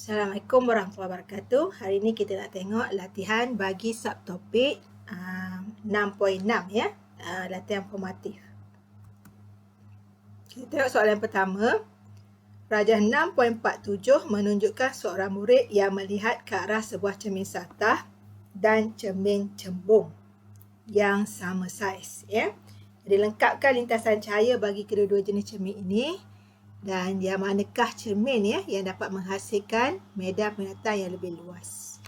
Assalamualaikum warahmatullahi wabarakatuh. Hari ini kita nak tengok latihan bagi subtopik 6.6 ya. Latihan formatif. Kita tengok soalan pertama. Rajah 6.47 menunjukkan seorang murid yang melihat ke arah sebuah cermin satah dan cermin cembung yang sama saiz ya. Jadi lengkapkan lintasan cahaya bagi kedua-dua jenis cermin ini. Dan yang manakah cermin ya yang dapat menghasilkan medan penatang yang lebih luas.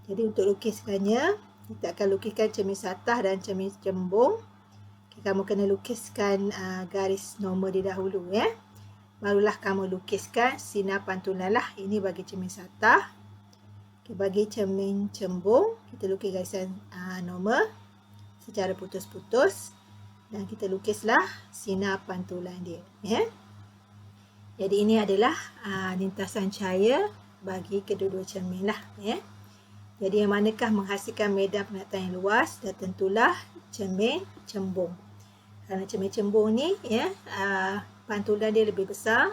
Jadi untuk lukiskannya, kita akan lukiskan cermin satah dan cermin cembung. Kamu kena lukiskan garis normal di dahulu ya. Barulah kamu lukiskan sinar pantulan lah. Ini bagi cermin satah. Bagi cermin cembung, kita lukis garisan normal secara putus-putus. Dan kita lukislah sinar pantulan dia ya. Jadi ini adalah lintasan cahaya bagi kedua-dua cermin lah ya. Jadi yang manakah menghasilkan medan penatang yang luas? Dan tentulah cermin cembung. Kerana cermin cembung ni ya, pantulan dia lebih besar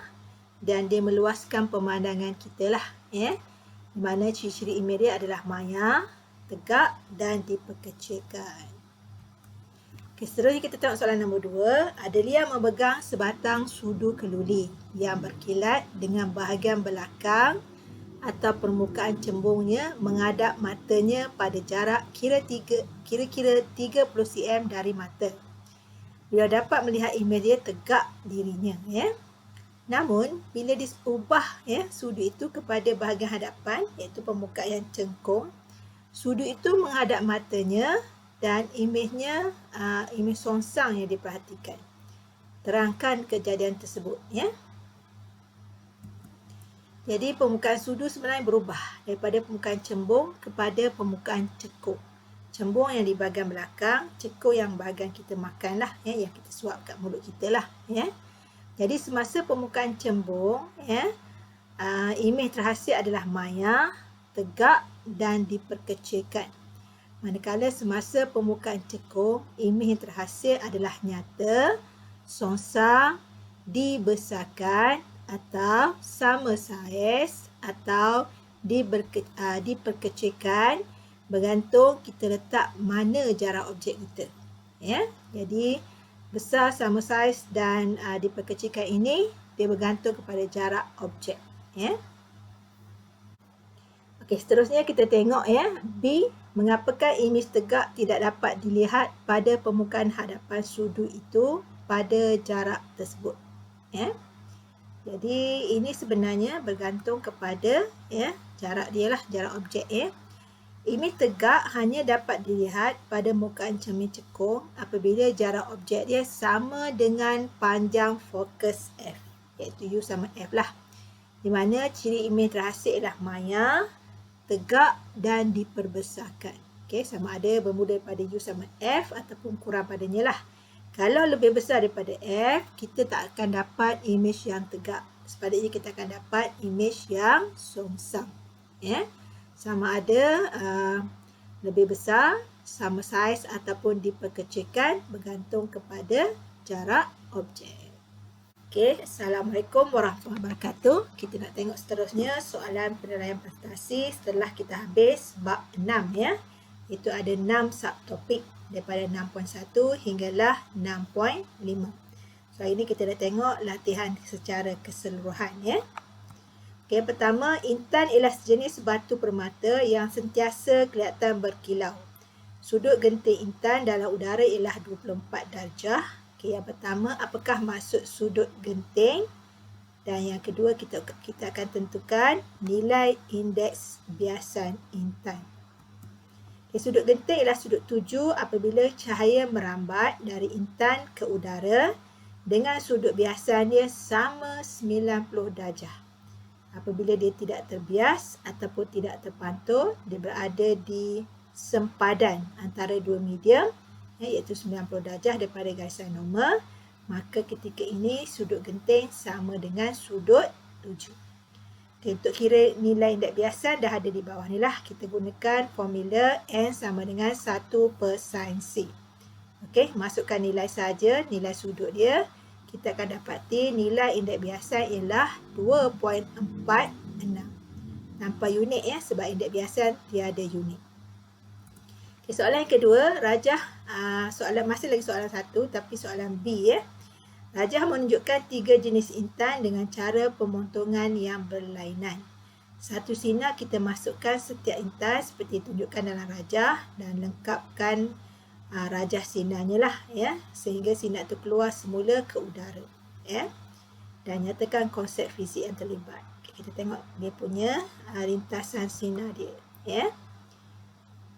dan dia meluaskan pemandangan kita lah ya. Di mana ciri-ciri imej dia adalah maya, tegak dan diperkecilkan. Okay, seterusnya kita tengok soalan nombor 2. Adelia memegang sebatang sudu keluli yang berkilat dengan bahagian belakang atau permukaan cembungnya menghadap matanya pada jarak kira-kira 30 cm dari mata. Bila dapat melihat imej dia tegak dirinya ya. Namun bila diubah ya sudu itu kepada bahagian hadapan iaitu permukaan yang cengkung, sudu itu menghadap matanya dan imejnya imej songsang yang diperhatikan. Terangkan kejadian tersebut ya. Jadi permukaan sudu sebenarnya berubah daripada permukaan cembung kepada permukaan cekung. Cembung yang di bahagian belakang, cekung yang bahagian kita makan lah ya, yang kita suap kat mulut kita lah ya. Jadi semasa permukaan cembung ya, imej terhasil adalah maya, tegak dan diperkecilkan. Manakala semasa permukaan cekung, imej yang terhasil adalah nyata, songsang, dibesarkan atau sama saiz atau diperkecilkan bergantung kita letak mana jarak objek kita. Ya, jadi besar, sama saiz dan diperkecilkan ini dia bergantung kepada jarak objek. Ya. Okey, seterusnya kita tengok ya B. Mengapakah imej tegak tidak dapat dilihat pada permukaan hadapan sudu itu pada jarak tersebut? Ya. Jadi ini sebenarnya bergantung kepada ya jarak dia lah, jarak objek ya. Imej tegak hanya dapat dilihat pada permukaan cermin cekung apabila jarak objek dia sama dengan panjang fokus F, iaitu U sama F lah. Di mana ciri imej terhasil ialah maya, tegak dan diperbesarkan. Okey, sama ada bermula daripada U sama F ataupun kurang padanya lah. Kalau lebih besar daripada F, kita tak akan dapat imej yang tegak. Sebaliknya kita akan dapat imej yang songsang. Ya. Sama ada lebih besar, sama saiz ataupun diperkecilkan bergantung kepada jarak objek. Okey, Assalamualaikum warahmatullahi wabarakatuh. Kita nak tengok seterusnya soalan penilaian prestasi setelah kita habis bab 6 ya. Itu ada 6 subtopik daripada 6.1 hinggalah 6.5. So ini kita nak tengok latihan secara keseluruhan ya. Okey, pertama, intan ialah sejenis batu permata yang sentiasa kelihatan berkilau. Sudut genting intan dalam udara ialah 24 darjah. Yang pertama, apakah maksud sudut genting? Dan yang kedua, kita akan tentukan nilai indeks biasan intan. Sudut genting ialah sudut tuju apabila cahaya merambat dari intan ke udara dengan sudut biasan dia sama 90 darjah. Apabila dia tidak terbias ataupun tidak terpantul, dia berada di sempadan antara dua medium, iaitu 90 darjah daripada garisan normal, maka ketika ini sudut genting sama dengan sudut tuju. Okay, untuk kira nilai indeks biasan dah ada di bawah ni lah. Kita gunakan formula N sama dengan 1/sin C. Okey, masukkan nilai saja, nilai sudut dia. Kita akan dapati nilai indeks biasan ialah 2.46. tanpa unit ya, sebab indeks biasan tiada unit. Okay, soalan yang kedua, rajah soalan masih lagi soalan 1 tapi soalan B ya. Rajah menunjukkan 3 jenis intan dengan cara pemotongan yang berlainan. Satu sinar kita masukkan setiap intan seperti tunjukkan dalam rajah dan lengkapkan rajah sinarnya lah ya, sehingga sinar itu keluar semula ke udara ya. Dan nyatakan konsep fizik yang terlibat. Okay, kita tengok dia punya rintasan sinar dia ya.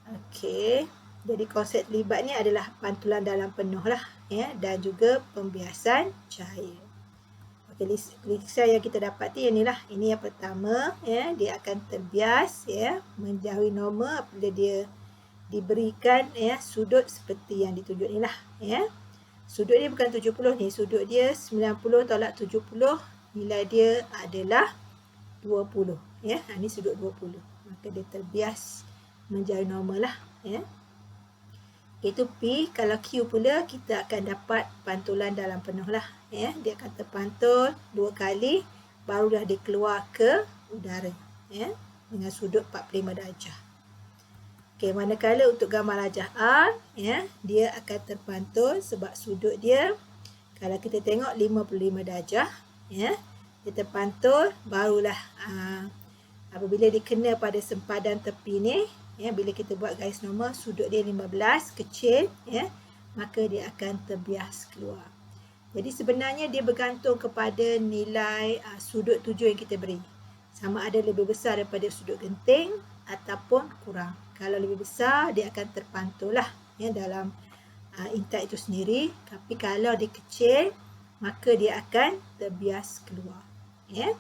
Okey, jadi konsep terlibat ni adalah pantulan dalam penuh lah ya, dan juga pembiasan cahaya. Okey, lisan yang kita dapati yang inilah, ini yang pertama ya, dia akan terbias ya, menjauhi norma apabila dia diberikan ya sudut seperti yang ditunjuk ni lah ya. Sudut dia bukan 70 ni, sudut dia 90 tolak 70, nilai dia adalah 20 ya. Ini sudut 20. Maka dia terbias menjauhi normal lah ya. Itu P. Kalau Q pula kita akan dapat pantulan dalam penuh lah ya. Dia akan terpantul 2 kali barulah dia keluar ke udara ya, dengan sudut 45 darjah. Okey, manakala untuk gambar rajah R ya, dia akan terpantul sebab sudut dia kalau kita tengok 55 darjah ya, dia terpantul barulah apabila dikena pada sempadan tepi ni ya, bila kita buat garis normal sudut dia 15 kecil ya, maka dia akan terbias keluar. Jadi sebenarnya dia bergantung kepada nilai sudut tuju yang kita beri. Sama ada lebih besar daripada sudut genting ataupun kurang. Kalau lebih besar dia akan terpantul lah ya dalam intan itu sendiri. Tapi kalau dia kecil maka dia akan terbias keluar ya.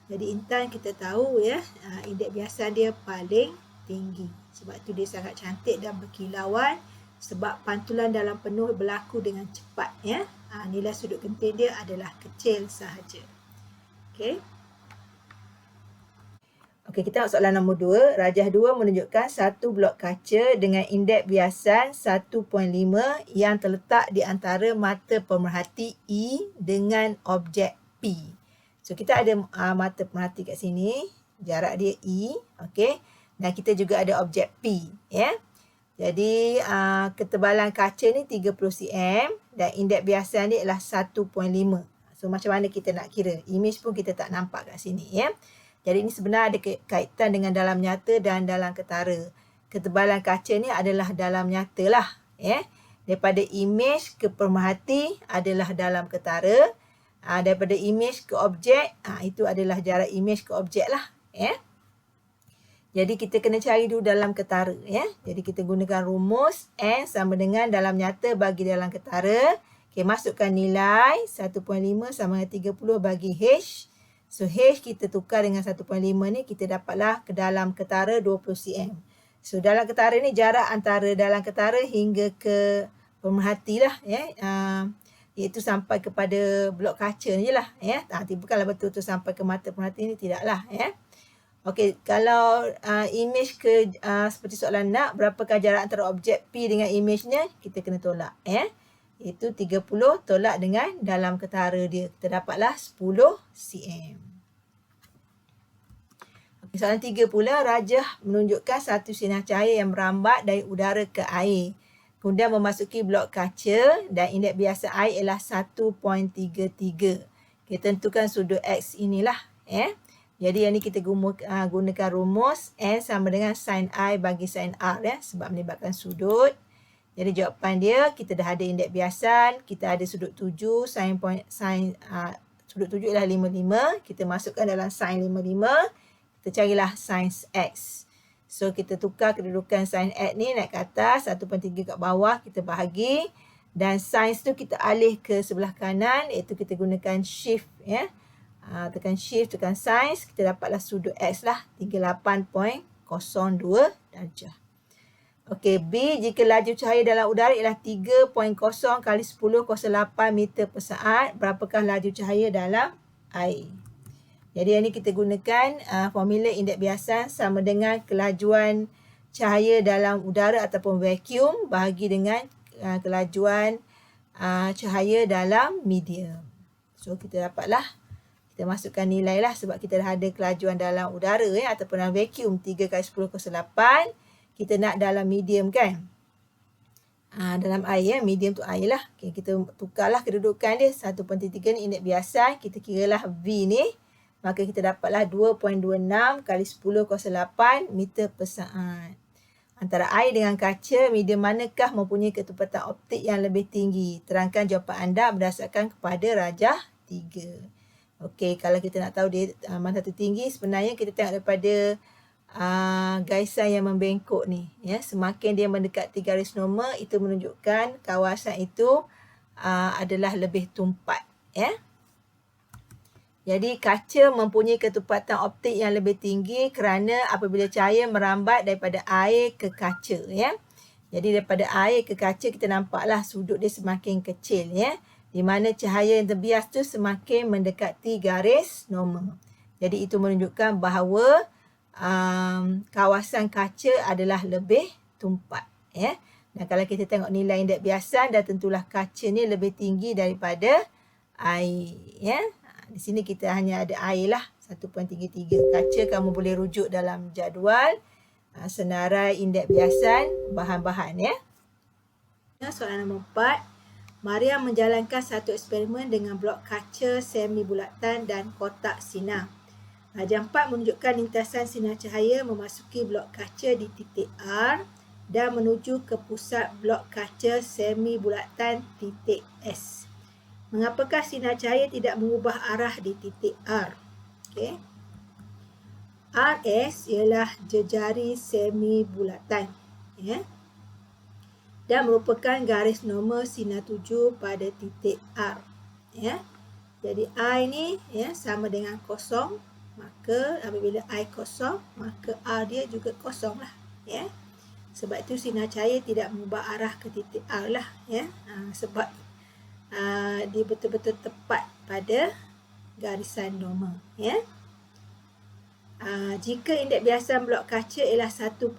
Jadi intan kita tahu ya, indeks biasan dia paling tinggi. Sebab itu dia sangat cantik dan berkilauan sebab pantulan dalam penuh berlaku dengan cepat ya. Nilai sudut genting dia adalah kecil sahaja. Okey. Okey, kita tengok soalan nombor 2. Rajah 2 menunjukkan satu blok kaca dengan indeks biasan 1.5 yang terletak di antara mata pemerhati E dengan objek P. So kita ada mata pemerhati kat sini, jarak dia E, okey. Dan kita juga ada objek P ya. Jadi ketebalan kaca ni 30 cm dan indeks biasan dia adalah 1.5. So macam mana kita nak kira? Image pun kita tak nampak kat sini ya. Jadi ini sebenarnya ada kaitan dengan dalam nyata dan dalam ketara. Ketebalan kaca ni adalah dalam nyata lah ya. Daripada image ke pemerhati adalah dalam ketara. Daripada image ke objek, itu adalah jarak image ke objek lah ya. Jadi kita kena cari dulu dalam ketara ya. Jadi kita gunakan rumus N sama dengan dalam nyata bagi dalam ketara. Okey, masukkan nilai 1.5 sama dengan 30 bagi H. So H kita tukar dengan 1.5 ni, kita dapatlah ke dalam ketara 20 cm. So dalam ketara ni jarak antara dalam ketara hingga ke pemerhati lah ya. Iaitu sampai kepada blok kaca ni lah ya. Bukanlah betul-betul sampai ke mata pemerhati ni, tidaklah ya. Okey, kalau image ke seperti soalan nak, berapakah jarak antara objek P dengan image-nya? Kita kena tolak ya. Itu 30 tolak dengan dalam ketara dia. Kita dapatlah 10 cm. Okey, soalan 3 pula, rajah menunjukkan satu sinar cahaya yang merambat dari udara ke air. Kemudian memasuki blok kaca dan indeks biasa air ialah 1.33. Kita tentukan sudut X inilah ya. Jadi yang ni kita gunakan rumus N sama dengan sin I bagi sin R ya, sebab melibatkan sudut. Jadi jawapan dia, kita dah ada indeks biasan, kita ada sudut tuju, sudut tuju ialah 55, kita masukkan dalam sin 55, kita carilah sin X. So kita tukar kedudukan sin X ni naik ke atas, 1.3 kat bawah, kita bahagi. Dan sin tu kita alih ke sebelah kanan, iaitu kita gunakan shift ya. Tekan shift, tekan sin, kita dapatlah sudut X lah, 38.02 darjah. Okey, B, jika laju cahaya dalam udara ialah 3.0 kali 10 kuasa 8 meter per saat, berapakah laju cahaya dalam air? Jadi yang ni kita gunakan formula indeks biasan sama dengan kelajuan cahaya dalam udara ataupun vacuum bahagi dengan kelajuan cahaya dalam medium. So kita dapatlah Kita masukkan nilai lah sebab kita dah ada kelajuan dalam udara ataupun dalam vacuum 3 kali 10 kuasa 8. Kita nak dalam medium kan. Dalam air medium tu air lah. Okay, kita tukarlah kedudukan dia. 1.3 ni indeks biasa. Kita kiralah V ni. Maka kita dapatlah 2.26 kali 10 kuasa 8 meter per saat. Antara air dengan kaca, medium manakah mempunyai ketepatan optik yang lebih tinggi? Terangkan jawapan anda berdasarkan kepada rajah 3. Okey, kalau kita nak tahu dia mana satu tinggi, sebenarnya kita tengok daripada garisan yang membengkok ni. Ya, semakin dia mendekati garis normal, itu menunjukkan kawasan itu adalah lebih tumpat. Ya. Jadi kaca mempunyai ketepatan optik yang lebih tinggi kerana apabila cahaya merambat daripada air ke kaca. Ya. Jadi daripada air ke kaca kita nampaklah sudut dia semakin kecil. Ya. Di mana cahaya yang terbias tu semakin mendekati garis normal. Jadi itu menunjukkan bahawa kawasan kaca adalah lebih tumpat. Ya. Dan kalau kita tengok nilai indeks biasan, dah tentulah kaca ni lebih tinggi daripada air. Ya. Di sini kita hanya ada air lah, 1.33. Kaca kamu boleh rujuk dalam jadual senarai indeks biasan bahan-bahan. Ya. Soalan nombor 4. Maria menjalankan satu eksperimen dengan blok kaca semi bulatan dan kotak sinar. Rajah 4 menunjukkan lintasan sinar cahaya memasuki blok kaca di titik R dan menuju ke pusat blok kaca semi bulatan titik S. Mengapakah sinar cahaya tidak mengubah arah di titik R? Okay. RS ialah jejari semi bulatan. Ya. Dan merupakan garis normal sinar tuju pada titik R. Ya. Jadi I ni ya, sama dengan kosong. Maka apabila I kosong, maka R dia juga kosong lah. Ya. Sebab itu sinar cahaya tidak mengubah arah ke titik R lah. Ya. Sebab dia betul-betul tepat pada garisan normal. Ya. Jika indeks biasan blok kaca ialah 1.52,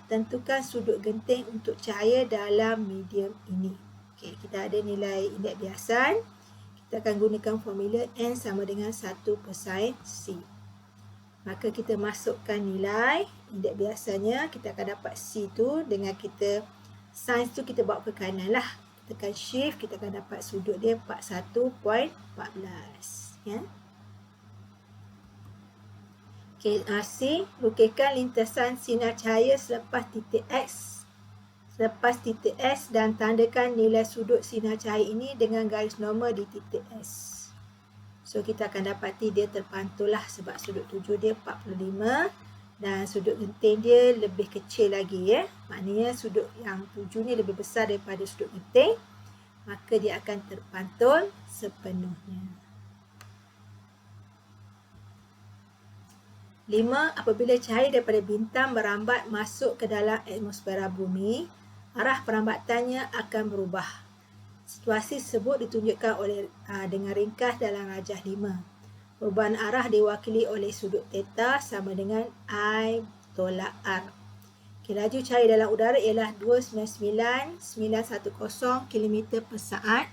tentukan sudut genting untuk cahaya dalam medium ini. Okey, kita ada nilai indeks biasan. Kita akan gunakan formula N sama dengan 1 per sin C. Maka kita masukkan nilai indeks biasanya, kita akan dapat C tu dengan kita sin tu kita bawa ke kanan lah. Kita tekan shift, kita akan dapat sudut dia 41.14. Ya. Okay, C, lukiskan lintasan sinar cahaya selepas titik X. Selepas titik S dan tandakan nilai sudut sinar cahaya ini dengan garis normal di titik S. So, kita akan dapati dia terpantul lah sebab sudut tuju dia 45 dan sudut genting dia lebih kecil lagi. Ya. Maknanya sudut yang tuju ni lebih besar daripada sudut genting. Maka dia akan terpantul sepenuhnya. 5. Apabila cahaya daripada bintang merambat masuk ke dalam atmosfera bumi, arah perambatannya akan berubah. Situasi tersebut ditunjukkan oleh dengan ringkas dalam rajah 5. Perubahan arah diwakili oleh sudut theta sama dengan I tolak R. Okay, laju cahaya dalam udara ialah 299,910 km per saat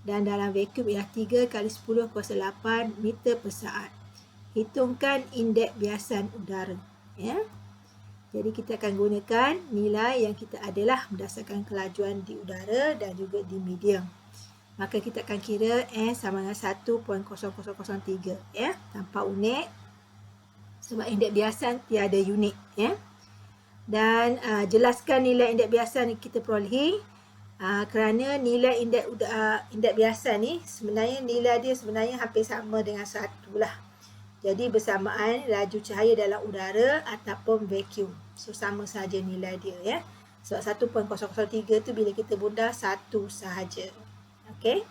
dan dalam vacuum ialah 3 kali 10 kuasa 8 meter per saat. Hitungkan indeks biasan udara. Ya. Jadi kita akan gunakan nilai yang kita adalah berdasarkan kelajuan di udara dan juga di medium. Maka kita akan kira N sama dengan 1.0003. Ya. Tanpa unit. Sebab indeks biasan tiada unit. Ya. Dan jelaskan nilai indeks biasan yang kita perolehi. Kerana nilai indeks biasan ni sebenarnya nilai dia sebenarnya hampir sama dengan 1 lah. Jadi bersamaan laju cahaya dalam udara ataupun vacuum. So sama sahaja nilai dia ya. Sebab 1.003 tu bila kita bundar 1 sahaja. Okey.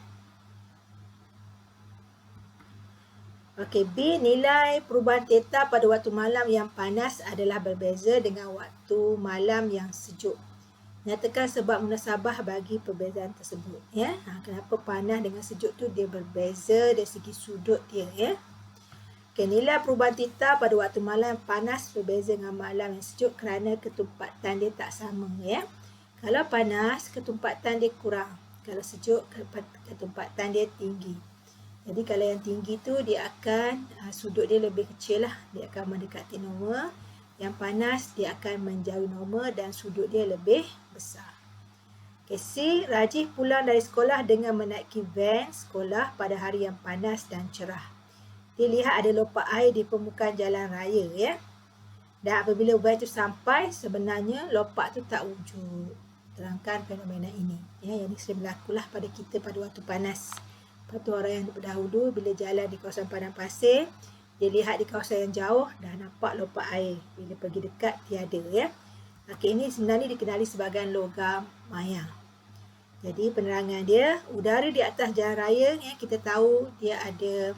Okey, B, nilai perubahan theta pada waktu malam yang panas adalah berbeza dengan waktu malam yang sejuk. Nyatakan sebab munasabah bagi perbezaan tersebut ya. Kenapa panas dengan sejuk tu dia berbeza dari segi sudut dia ya. Okay, nilai perubahan theta pada waktu malam panas berbeza dengan malam yang sejuk kerana ketumpatan dia tak sama. Ya. Kalau panas, ketumpatan dia kurang. Kalau sejuk, ketumpatan dia tinggi. Jadi kalau yang tinggi tu dia akan sudut dia lebih kecil lah, dia akan mendekati normal. Yang panas dia akan menjauhi normal dan sudut dia lebih besar. Okay, C. Rajih pulang dari sekolah dengan menaiki van sekolah pada hari yang panas dan cerah. Dia lihat ada lopak air di permukaan jalan raya, ya. Dan apabila van itu sampai, sebenarnya lopak tu tak wujud. Terangkan fenomena ini, ya, yang ini sering berlakulah pada kita pada waktu panas. Lepas tu orang yang berdahulu bila jalan di kawasan padang pasir, dia lihat di kawasan yang jauh dah nampak lopak air. Bila pergi dekat tiada, ya. Okey, ini sebenarnya dikenali sebagai logam maya. Jadi penerangan dia, udara di atas jalan raya, ya, kita tahu dia ada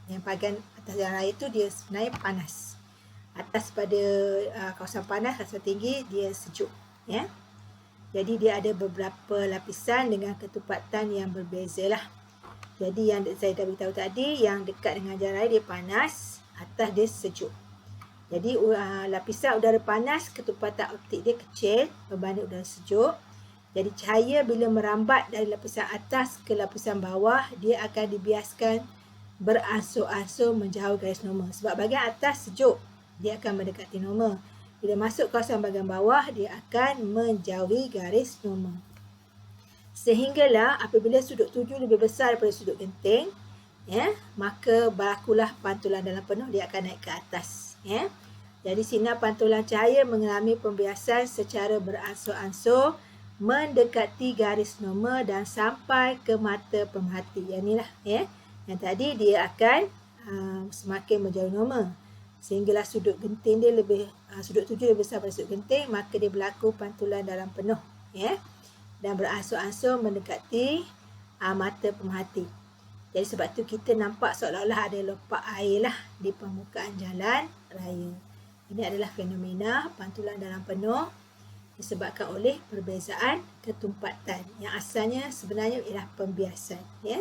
yang bahagian atas jalan raya tu dia sebenarnya panas. Atas pada kawasan panas, kawasan tinggi dia sejuk, ya. Jadi dia ada beberapa lapisan dengan ketepatan yang berbeza lah. Jadi yang saya dah beritahu tadi, yang dekat dengan jalan raya dia panas, atas dia sejuk. Jadi lapisan udara panas, ketepatan optik dia kecil berbanding udara sejuk. Jadi cahaya bila merambat dari lapisan atas ke lapisan bawah, dia akan dibiaskan beransur-ansur menjauh garis normal. Sebab bahagian atas sejuk, dia akan mendekati normal. Bila masuk kawasan bahagian bawah, dia akan menjauhi garis normal. Sehinggalah apabila sudut tuju lebih besar daripada sudut genting, ya, maka berlakulah pantulan dalam penuh, dia akan naik ke atas, ya. Jadi sinar pantulan cahaya mengalami pembiasan secara beransur-ansur mendekati garis normal dan sampai ke mata pemerhati. Yang inilah, ya. Yang tadi dia akan semakin menjauh normal. Sehinggalah sudut genting dia lebih sudut tuju lebih besar daripada sudut genting, maka dia berlaku pantulan dalam penuh, ya. Dan beransur-ansur mendekati mata pemerhati. Jadi sebab tu kita nampak seolah-olah ada lopak air lah di permukaan jalan raya. Ini adalah fenomena pantulan dalam penuh disebabkan oleh perbezaan ketumpatan yang asalnya sebenarnya ialah pembiasan, ya.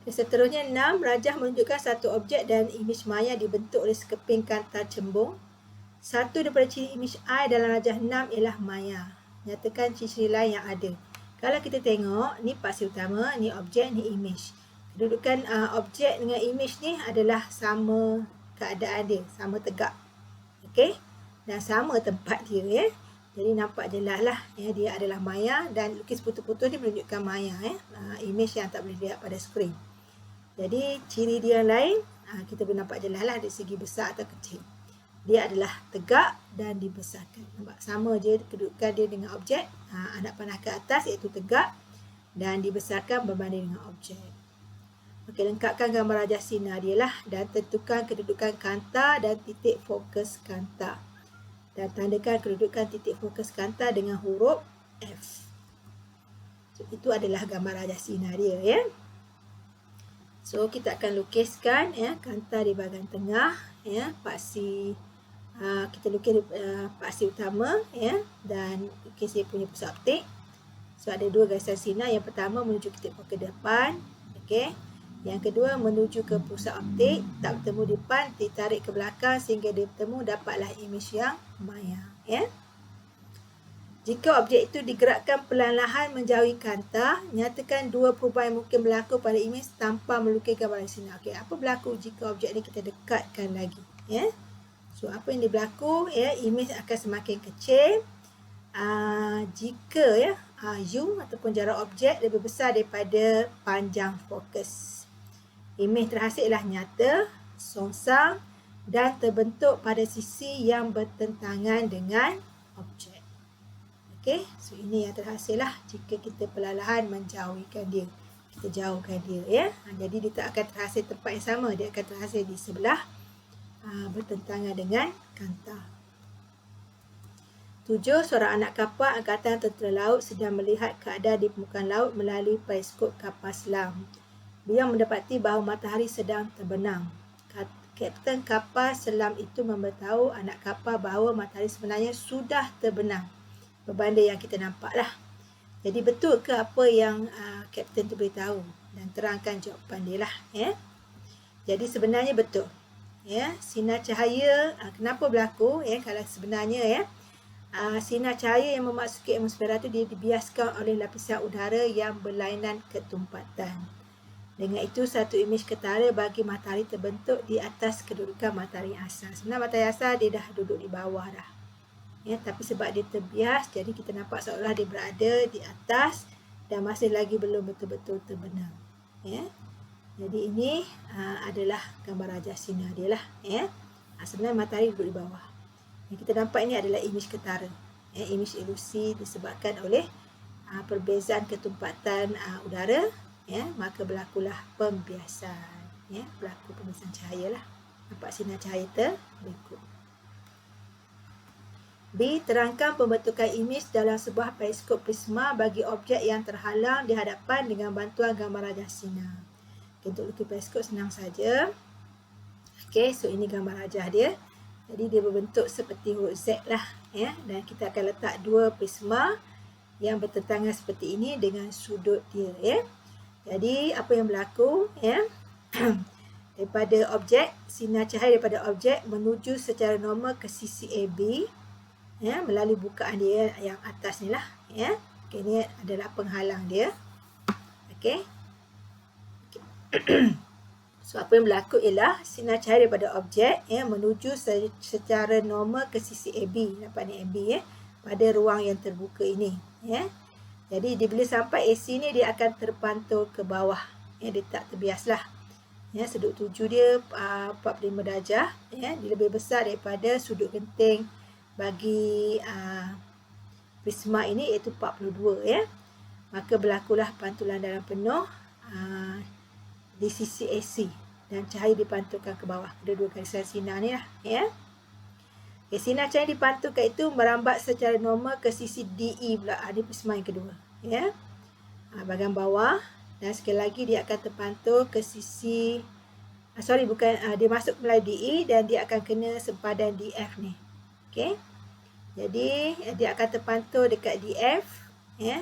Seterusnya 6, rajah menunjukkan satu objek dan imej maya dibentuk oleh sekeping kanta cembung. Satu daripada ciri imej I dalam rajah 6 ialah maya. Nyatakan ciri-ciri lain yang ada. Kalau kita tengok, ni paksi utama, ni objek, ni imej. Kedudukan objek dengan imej ni adalah sama keadaan dia, sama tegak. Okey? Dan sama tempat dia, ya. Jadi nampak jelas lah, ya, dia adalah maya dan lukis putus-putus ni menunjukkan maya, ya. Imej yang tak boleh dilihat pada skrin. Jadi ciri dia yang lain, kita boleh nampak jelas lah dari segi besar atau kecil. Dia adalah tegak dan dibesarkan. Nampak sama je kedudukan dia dengan objek. Anak panah ke atas iaitu tegak dan dibesarkan berbanding dengan objek. Okey, lengkapkan gambar rajah sinar dia lah dan tentukan kedudukan kanta dan titik fokus kanta. Dan tandakan kedudukan titik fokus kanta dengan huruf F. So, itu adalah gambar rajah sinar dia, ya. So kita akan lukiskan, ya, kanta di bahagian tengah, ya, paksi kita lukis paksi utama, ya, dan lukis dia punya pusat optik. So ada dua garisan sinar, yang pertama menuju ke titik fokus depan, okey. Yang kedua menuju ke pusat optik, tak bertemu di depan, ditarik ke belakang sehingga dia bertemu, dapatlah imej yang maya, ya. Jika objek itu digerakkan perlahan-lahan menjauhi kanta, nyatakan dua perubahan yang mungkin berlaku pada imej tanpa melukis gambar sinar. Okey, apa berlaku jika objek ini kita dekatkan lagi, ya? So apa yang berlaku, ya, imej akan semakin kecil jika, ya, U ataupun jarak objek lebih besar daripada panjang fokus. Imej terhasil ialah nyata, songsang dan terbentuk pada sisi yang bertentangan dengan objek. Okey, so ini yang terhasil lah jika kita perlahan-lahan menjauhkan dia. Kita jauhkan dia, ya. Jadi dia tak akan terhasil tempat yang sama, dia akan terhasil di sebelah bertentangan dengan kanta. 7. Seorang anak kapal Angkatan Tentera Laut sedang melihat keadaan di permukaan laut melalui periskop kapal selam. Beliau mendapati bahawa matahari sedang terbenam. Kapten kapal selam itu memberitahu anak kapal bahawa matahari sebenarnya sudah terbenam berbanding yang kita nampak lah. Jadi betul ke apa yang kapten tu beritahu? Dan terangkan jawapan dia lah, ya. Jadi sebenarnya betul, ya. Sinar cahaya kenapa berlaku, ya, kalau sebenarnya, ya, sinar cahaya yang memasuki atmosfera itu dia dibiaskan oleh lapisan udara yang berlainan ketumpatan. Dengan itu, satu imej ketara bagi matahari terbentuk di atas kedudukan matahari asal. Sebenarnya matahari asal dia dah duduk di bawah dah. Ya, tapi sebab dia terbias, jadi kita nampak seolah dia berada di atas dan masih lagi belum betul-betul terbenam. Ya. Jadi ini adalah gambar rajah sinar dia lah. Ya. Sebenarnya matahari duduk di bawah. Yang kita nampak ini adalah imej ketara. Ya, imej ilusi disebabkan oleh perbezaan ketumpatan udara. Ya, maka berlakulah pembiasan. Ya, berlaku pembiasan cahaya lah. Nampak sinar cahaya terbentuk. B. Terangkan pembentukan imej dalam sebuah periskop prisma bagi objek yang terhalang di hadapan dengan bantuan gambar rajah sinar. Okay, untuk lukis periskop senang saja. Okey, so ini gambar rajah dia. Jadi dia berbentuk seperti huruf Z lah. Ya, dan kita akan letak dua prisma yang bertentangan seperti ini dengan sudut dia. Ya. Jadi apa yang berlaku? Ya. Daripada objek, sinar cahaya daripada objek menuju secara normal ke sisi AB. Ya, melalui bukaan dia yang atas ni lah. Ya. Okay, ini adalah penghalang dia. Okey. So apa yang berlaku ialah sinar cahaya daripada objek menuju secara normal ke sisi AB. Nampak ni AB pada ruang yang terbuka ini. Ya. Jadi bila sampai AC ni dia akan terpantul ke bawah. Ya, dia tak terbiaslah. Ya, sudut tuju dia 45 darjah. Ya, dia lebih besar daripada sudut genting bagi prisma ini iaitu 42. Ya. Maka berlakulah pantulan dalam penuh di sisi AC dan cahaya dipantulkan ke bawah. Kedua-dua garisan sinar ni lah. Ya. Okay, sinar cahaya dipantulkan itu merambat secara normal ke sisi DE pula. Ini prisma yang kedua. Ya. Bahagian bawah. Dan sekali lagi dia akan terpantul ke sisi dia masuk melalui DE dan dia akan kena sempadan DF ni. Okey. Jadi dia akan terpantul dekat DF. Ya.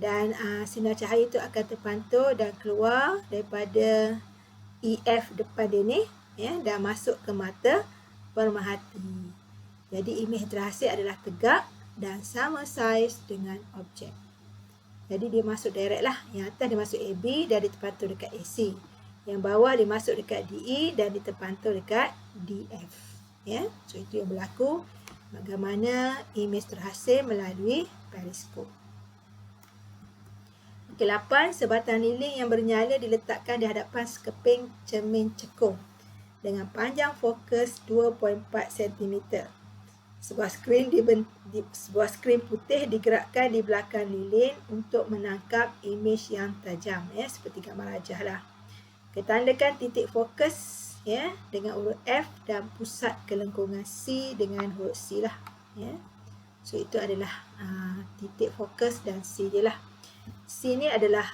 Dan sinar cahaya itu akan terpantul dan keluar daripada EF depan dia ni, ya, dan masuk ke mata pemerhati. Jadi imej terhasil adalah tegak dan sama saiz dengan objek. Jadi dia masuk direct lah. Yang atas dia masuk AB dan dia terpantul dekat AC. Yang bawah dia masuk dekat DE dan dia terpantul dekat DF. Ya, so itu yang berlaku bagaimana imej terhasil melalui periskop. 8. Sebatang lilin yang bernyala diletakkan di hadapan sekeping cermin cekung dengan panjang fokus 2.4 cm. Sebuah skrin putih digerakkan di belakang lilin untuk menangkap imej yang tajam, ya, seperti gambar rajah lah. Ketandakan titik fokus, ya, dengan huruf F dan pusat kelengkungan C dengan huruf C lah. Ya. So itu adalah titik fokus dan C dia lah. C ni adalah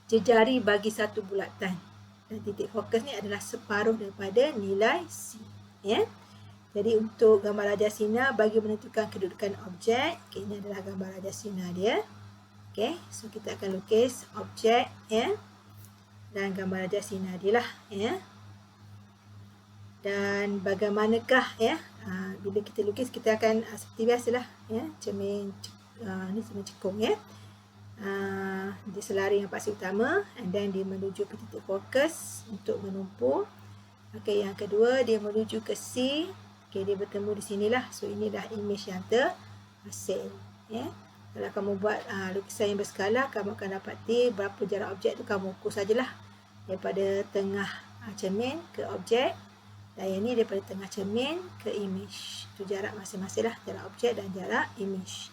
jejari bagi satu bulatan. Dan titik fokus ni adalah separuh daripada nilai C. Ya. Jadi untuk gambar rajah sinar bagi menentukan kedudukan objek, ini adalah gambar rajah sinar dia. Okey, so kita akan lukis objek, ya. Dan gambar rajah sinar dia lah, ya. Dan bagaimanakah, ya, bila kita lukis kita akan seperti biasalah, ya, cermin ni cermin cekung, ya. Dia selari yang pasti utama, and then dia menuju ke titik fokus untuk menumpu. Okey, yang kedua dia menuju ke C. Okey, dia bertemu di sinilah. So inilah imej yang terhasil, ya. Kalau kamu buat lukisan yang berskala, kamu akan dapati berapa jarak objek tu kamu ukur sajalah. Daripada tengah cermin ke objek, dan yang ni daripada tengah cermin ke imej. Itu jarak masing-masing lah, jarak objek dan jarak imej.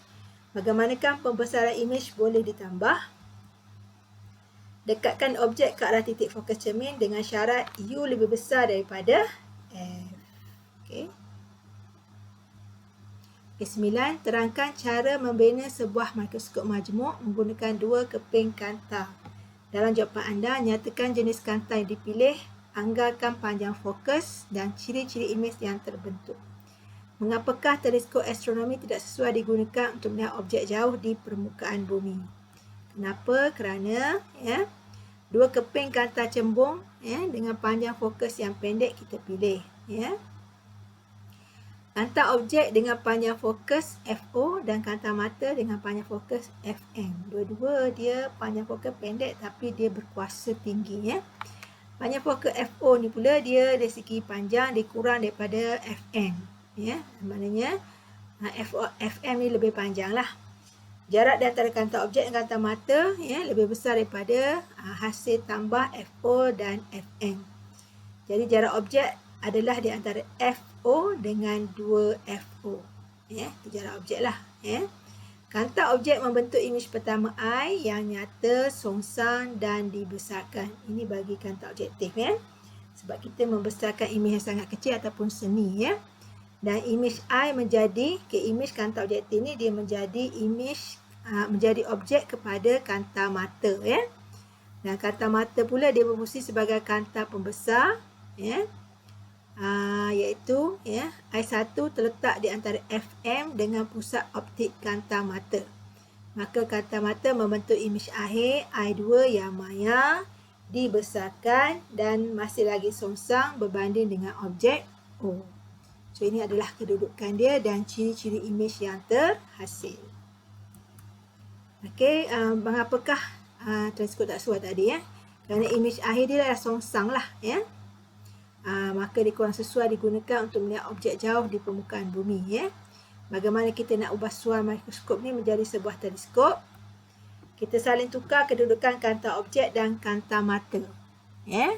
Bagaimanakah pembesaran imej boleh ditambah? Dekatkan objek ke arah titik fokus cermin dengan syarat U lebih besar daripada F. Okey. 9. Terangkan cara membina sebuah mikroskop majmuk menggunakan dua keping kanta. Dalam jawapan anda, nyatakan jenis kanta yang dipilih, anggarkan panjang fokus dan ciri-ciri imej yang terbentuk. Mengapakah teleskop astronomi tidak sesuai digunakan untuk melihat objek jauh di permukaan bumi? Kenapa? Kerana, ya, dua keping kanta cembung, ya, dengan panjang fokus yang pendek kita pilih, ya. Kanta objek dengan panjang fokus FO dan kanta mata dengan panjang fokus FM. Dua-dua dia panjang fokus pendek tapi dia berkuasa tinggi ya. Panjang fokus FO ni pula dia dari segi panjang dia kurang daripada FM ya. Maknanya FM ni lebih panjang lah. Jarak di antara kanta objek dan kanta mata ya lebih besar daripada hasil tambah FO dan FM. Jadi jarak objek adalah di antara FO dengan 2FO. Ya, itu jarak objek lah. Ya. Kanta objek membentuk imej pertama I yang nyata, songsang dan dibesarkan. Ini bagi kanta objektif ya. Sebab kita membesarkan imej yang sangat kecil ataupun seni ya. Dan imej I menjadi imej kanta objektif ni dia menjadi imej menjadi objek kepada kanta mata ya. Dan kanta mata pula dia berfungsi sebagai kanta pembesar ya. Iaitu ya, I1 terletak di antara FM dengan pusat optik kanta mata. Maka kanta mata membentuk imej akhir I2 yang maya, dibesarkan dan masih lagi songsang berbanding dengan objek O. So ini adalah kedudukan dia dan ciri-ciri imej yang terhasil. Okey, mengapakah teleskop tak sesuai tadi ya? Kerana imej akhir dia adalah songsang lah ya. Maka dia kurang sesuai digunakan untuk melihat objek jauh di permukaan bumi ya. Bagaimana kita nak ubah suai mikroskop ni menjadi sebuah teleskop? Kita saling tukar kedudukan kanta objek dan kanta mata. Ya.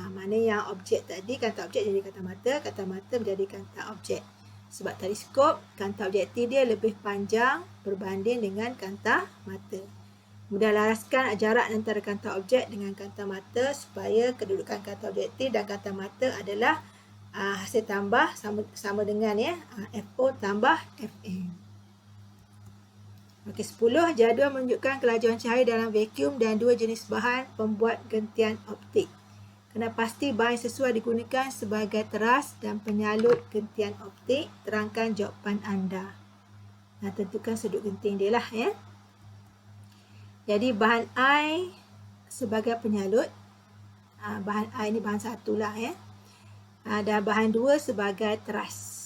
Mana yang objek tadi kanta objek jadi kanta mata menjadi kanta objek. Sebab teleskop kanta objektif dia lebih panjang berbanding dengan kanta mata. Mudah laraskan jarak antara kanta objek dengan kanta mata supaya kedudukan kanta objektif dan kanta mata adalah hasil tambah sama dengan ya FO tambah FM. Okey, 10 jadual menunjukkan kelajuan cahaya dalam vacuum dan dua jenis bahan pembuat gentian optik. Kena pasti bahan sesuai digunakan sebagai teras dan penyalut gentian optik. Terangkan jawapan anda. Nah, tentukan sudut genting dia lah ya. Jadi bahan I sebagai penyalut, bahan I ni bahan 1 lah ya. Dan bahan 2 sebagai teras.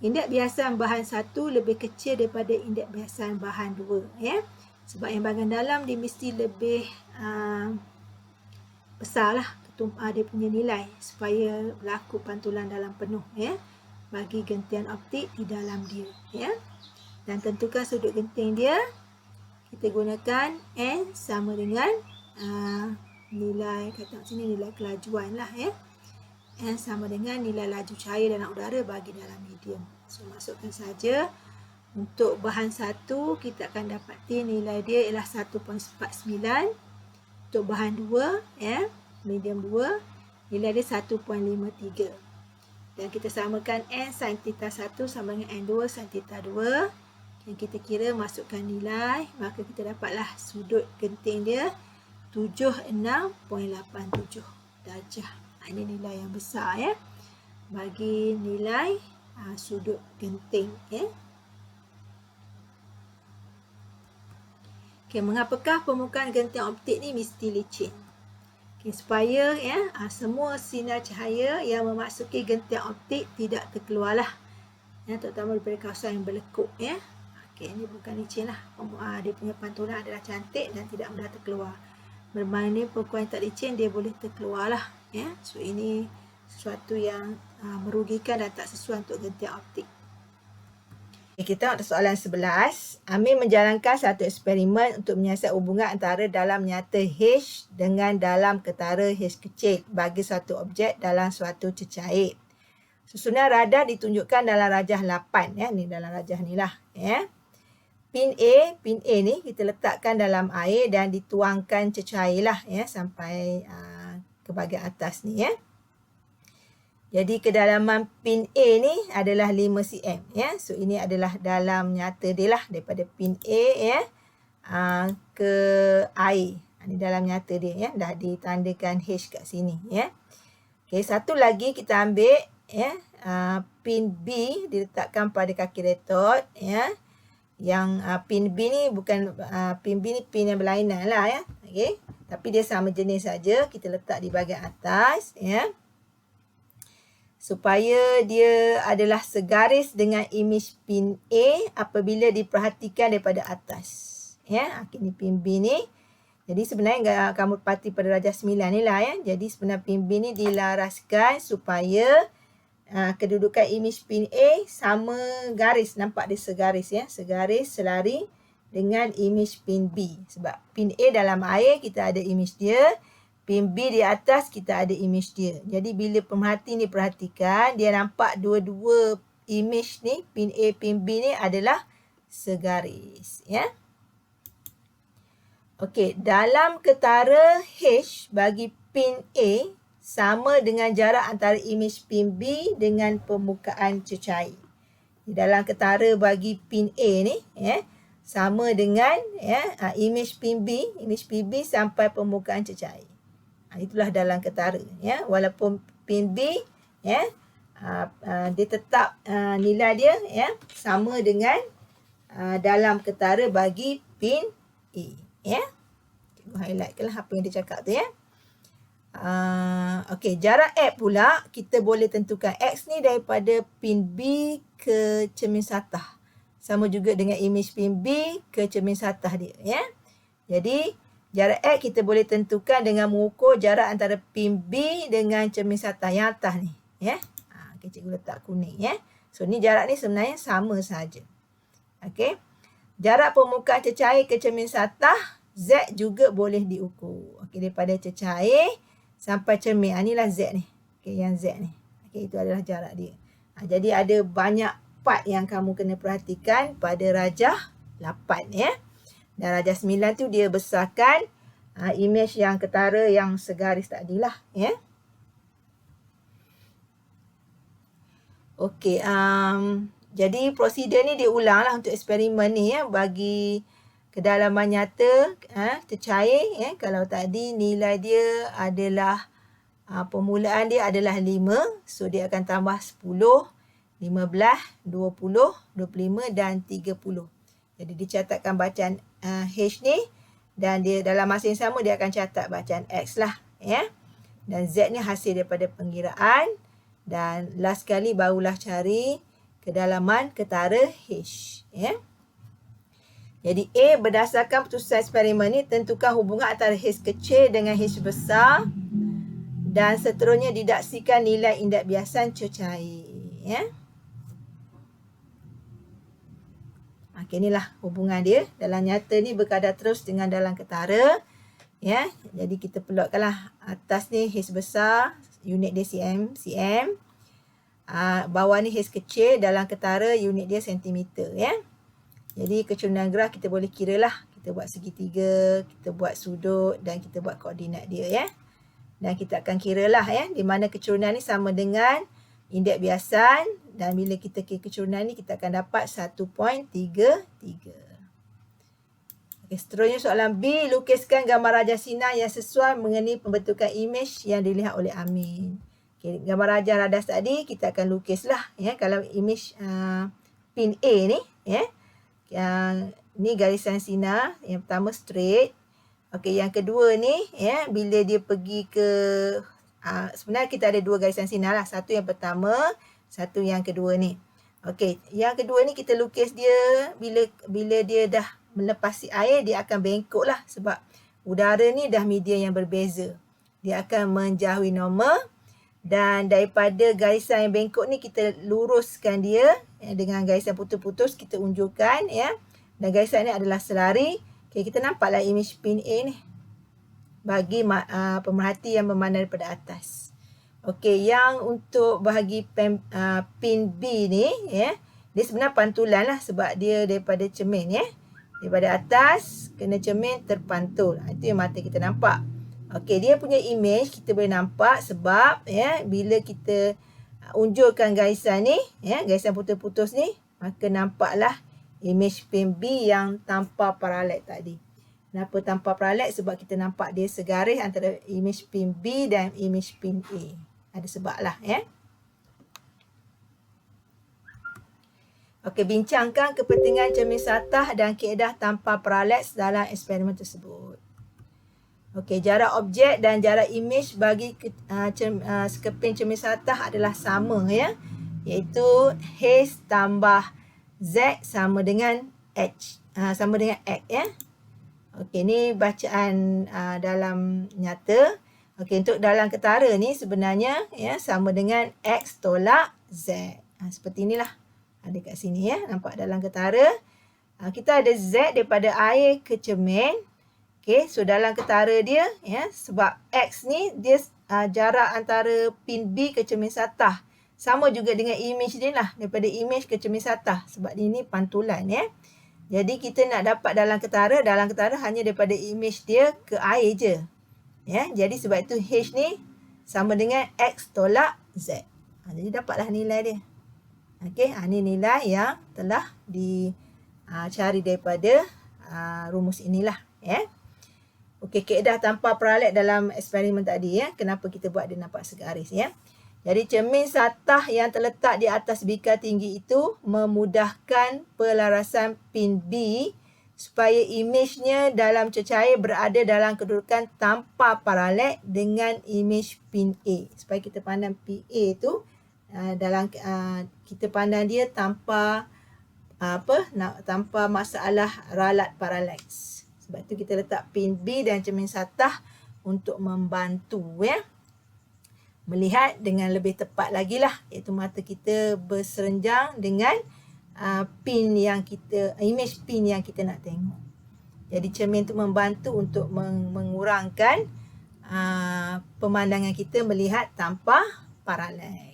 Indeks biasan bahan 1 lebih kecil daripada indeks biasan bahan 2 ya. Sebab yang bahagian dalam dia mesti lebih besar lah dia punya nilai supaya berlaku pantulan dalam penuh ya. Bagi gentian optik di dalam dia ya. Dan tentukan sudut genting dia. Kita gunakan N sama dengan nilai, kata sini nilai kelajuan lah ya. N sama dengan nilai laju cahaya dalam udara bagi dalam medium. So masukkan saja. Untuk bahan 1 kita akan dapati nilai dia ialah 1.49. Untuk bahan 2 ya, medium 2 nilai dia 1.53. Dan kita samakan N sin theta 1 sama dengan N2 sin theta 2. Yang kita kira masukkan nilai, maka kita dapatlah sudut genting dia 76.87 darjah. Ini nilai yang besar ya bagi nilai sudut genting ya. Okay, mengapakah permukaan genting optik ni mesti licin? Okay, supaya ya semua sinar cahaya yang memasuki genting optik tidak terkeluarlah ya, terutama daripada kawasan yang berlekuk ya. Okey, ini bukan licin lah. Dia punya pantulan adalah cantik dan tidak mudah terkeluar. Bermakna permukaan yang tak licin dia boleh terkeluar lah. Ya. So ini sesuatu yang merugikan dan tak sesuai untuk gentian optik. Kita untuk soalan 11. Amir menjalankan satu eksperimen untuk menyiasat hubungan antara dalam nyata H dengan dalam ketara H kecil bagi suatu objek dalam suatu cecair. Susunan radar ditunjukkan dalam rajah 8 ya. Ni dalam rajah ni lah ya. Pin A ni kita letakkan dalam air dan dituangkan cecair lah ya sampai ke bahagian atas ni ya. Jadi kedalaman pin A ni adalah 5 cm ya. So ini adalah dalam nyata dia lah daripada pin A ya ke air. Ini dalam nyata dia ya, dah ditandakan H kat sini ya. Okey, satu lagi kita ambil ya, pin B diletakkan pada kaki retort ya. Yang pin B ni bukan pin B ni pin yang berlainan lah ya. Okey, tapi dia sama jenis saja. Kita letak di bahagian atas ya. supaya dia adalah segaris dengan imej pin A apabila diperhatikan daripada atas. Ya, ini pin B ni. Jadi sebenarnya kamu parti pada darjah 9 ni lah ya. Jadi sebenarnya pin B ni dilaraskan supaya kedudukan imej pin A sama garis, nampak dia segaris ya, segaris selari dengan imej pin B. Sebab pin A dalam air kita ada imej dia, pin B di atas kita ada imej dia. Jadi bila pemerhati ni perhatikan, dia nampak dua-dua imej ni, pin A, pin B ni adalah segaris ya. Okey, dalam ketara H bagi pin A sama dengan jarak antara imej pin B dengan permukaan cecair. Dalam ketara bagi pin A ni sama dengan imej pin B sampai permukaan cecair. Itulah dalam ketara ya. Walaupun pin B dia tetap nilai dia sama dengan dalam ketara bagi pin A ya. Cikgu highlightkan lah apa yang dia cakap tu ya. Okey, jarak X pula kita boleh tentukan X ni daripada pin B ke cermin satah. Sama juga dengan imej pin B ke cermin satah dia ya. Jadi jarak X kita boleh tentukan dengan mengukur jarak antara pin B dengan cermin satah yang atas ni ya. Okey, cikgu letak kuning ya. So ni jarak ni sebenarnya sama saja. Okey. Jarak permukaan cecair ke cermin satah Z juga boleh diukur. Okey, daripada cecair sampai cermin. Inilah Z ni. Okey, yang Z ni. Okey, itu adalah jarak dia. Jadi ada banyak part yang kamu kena perhatikan pada rajah 8 ya. Dan rajah 9 tu dia besarkan imej yang ketara yang segaris tadilah ya. Okey, jadi prosedur ni diulanglah untuk eksperimen ni ya, bagi kedalaman nyata cecair ya. Kalau tadi nilai dia adalah permulaan dia adalah 5, so dia akan tambah 10, 15, 20, 25 dan 30. Jadi dicatatkan bacaan H ni dan dia dalam masa yang sama dia akan catat bacaan X lah ya. Dan Z ni hasil daripada pengiraan dan last kali barulah cari kedalaman ketara H ya. Jadi A, berdasarkan putusan eksperimen ni tentukan hubungan antara H kecil dengan H besar dan seterusnya didaksikan nilai indeks biasan cecair ya. Okey, inilah hubungan dia. Dalam nyata ni berkadar terus dengan dalam ketara ya. Jadi kita plotkanlah atas ni H besar, unit dia cm. Bawah ni H kecil, dalam ketara unit dia sentimeter ya. Jadi kecurangan graf kita boleh kira lah. Kita buat segitiga, kita buat sudut dan kita buat koordinat dia ya. Dan kita akan kira lah ya, di mana kecurangan ni sama dengan indeks biasan dan bila kita kira kecurangan ni kita akan dapat 1.33. Okay, seterusnya soalan B, lukiskan gambar rajah sinar yang sesuai mengenai pembentukan imej yang dilihat oleh Amin. Okay, gambar rajah radas tadi kita akan lukislah ya. Kalau imej pin A ni ya, yang ni garisan sinar, yang pertama straight. Okey, yang kedua ni ya, bila dia pergi ke sebenarnya kita ada dua garisan sinar lah, satu yang pertama, satu yang kedua ni. Okey, yang kedua ni kita lukis dia bila dia dah melepasi air, dia akan bengkok lah sebab udara ni dah media yang berbeza. Dia akan menjauhi normal. Dan daripada garisan yang bengkok ni kita luruskan dia ya, dengan garisan putus-putus kita unjurkan ya. Dan garisan ni adalah selari. Okay, kita nampaklah imej pin A ni bagi pemerhati yang memandang daripada atas. Okey, yang untuk bahagi pin B ni ya, dia sebenarnya pantulan lah sebab dia daripada cermin ya. Daripada atas kena cermin terpantul. Itu yang mata kita nampak. Okey, dia punya imej kita boleh nampak sebab ya, bila kita unjurkan garisan ni ya, garisan putus-putus ni, maka nampaklah imej pin B yang tanpa paralel tadi. Kenapa tanpa paralel? Sebab kita nampak dia segaris antara imej pin B dan imej pin A. Ada sebab lah ya. Okey, bincangkan kepentingan cermin satah dan kaedah tanpa paralel dalam eksperimen tersebut. Okey, jarak objek dan jarak imej bagi sekeping cermin sathah adalah sama ya. Iaitu H tambah Z sama dengan H. Sama dengan X ya. Okey, ni bacaan dalam nyata. Okey, untuk dalam ketara ni sebenarnya ya sama dengan X tolak Z. Seperti inilah. Ada kat sini ya. Nampak dalam ketara. Kita ada Z daripada air ke cermin. Okey, so dalam ketara dia ya, sebab X ni dia jarak antara pin B ke cermin sathah. Sama juga dengan imej dia lah, daripada imej ke cermin sathah sebab ini pantulan ya. Jadi kita nak dapat dalam ketara hanya daripada imej dia ke air je. Ya, jadi sebab itu H ni sama dengan X tolak Z. Jadi dapatlah nilai dia. Okey, ini nilai yang telah dicari daripada rumus inilah ya. Okey, kaedah tanpa peralat dalam eksperimen tadi ya. Kenapa kita buat dia nampak segaris ya. Jadi cermin sathah yang terletak di atas bikar tinggi itu memudahkan pelarasan pin B supaya imejnya dalam cecair berada dalam kedudukan tanpa paralet dengan imej pin A. Supaya kita pandang pin A tu kita pandang dia tanpa tanpa masalah ralat paraleks. Sebab tu kita letak pin B dan cermin sathah untuk membantu ya. Melihat dengan lebih tepat lagi lah. Iaitu mata kita berserenjang dengan pin yang imej pin yang kita nak tengok. Jadi cermin tu membantu untuk mengurangkan pemandangan kita melihat tanpa paraleks.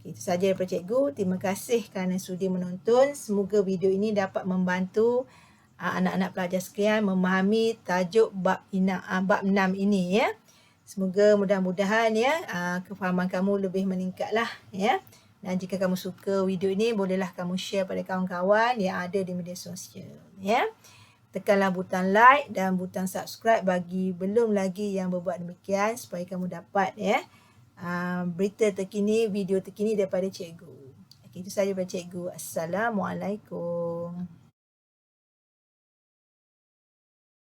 Itu sahaja daripada cikgu. Terima kasih kerana sudi menonton. Semoga video ini dapat membantu anak-anak pelajar sekalian memahami tajuk bab 6 ini ya. Semoga mudah-mudahan ya kefahaman kamu lebih meningkatlah ya. Dan jika kamu suka video ini, bolehlah kamu share pada kawan-kawan yang ada di media sosial ya. Tekanlah butang like dan butang subscribe bagi belum lagi yang berbuat demikian supaya kamu dapat ya berita terkini, video terkini daripada cikgu. Okey, itu sahaja daripada cikgu. Assalamualaikum.